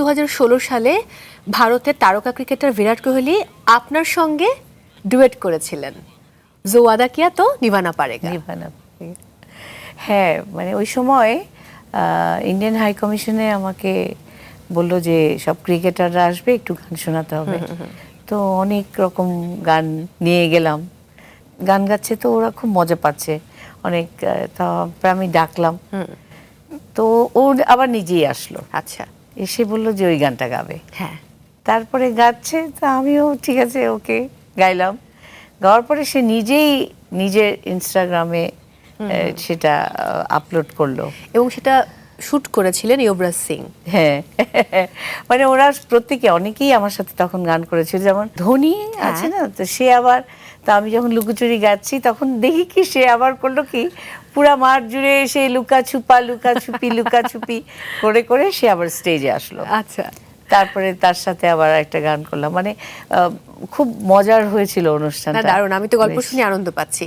2016 সালে ভারতের তারকা ক্রিকেটার বিরাট কোহলি আপনার সঙ্গে ডুয়েট করেছিলেন, জো ওয়াদা কিয়া তো নিভানা পারেগা। নিভানা পারেগা। হ্যাঁ, মানে ওই সময় ইন্ডিয়ান হাই কমিশনে আমাকে বললো যে সব ক্রিকেটাররা আসবে, একটু গান শোনাতে হবে। তো অনেক রকম গান নিয়ে গেলাম, গান গাচ্ছে, তো ওরা খুব মজা পাচ্ছে অনেক। তারপর আমি ডাকলাম, তো ও আবার নিজেই আসলো। আচ্ছা, এসে বললো যে ওই গানটা গাবে। হ্যাঁ, তারপরে গাচ্ছে, তা আমিও ঠিক আছে ওকে গাইলাম। গাওয়ার পরে সে নিজেই নিজের ইনস্টাগ্রামে সেটা আপলোড করলো এবং সেটা শুট করেছিলেন যুবরাজ সিং। হ্যাঁ, মানে ওরা প্রত্যেকে অনেকেই আমার সাথে তখন গান করেছিল, যেমন ধোনি আছে না, তো সে আবার, তা আমি যখন লুকোচুরি গাচ্ছি তখন দেখি কি সে আবার করলো কি, পুরা মাঠ জুড়ে সে লুকাছুপা লুকাছুপি লুকাছুপি করে করে সে আবার স্টেজে আসলো। আচ্ছা, তারপরে তার সাথে আবার একটা গান করলাম, মানে খুব মজার হয়েছিল অনুষ্ঠানটা। দারুণ, আমি তো গল্প শুনে আনন্দ পাচ্ছি।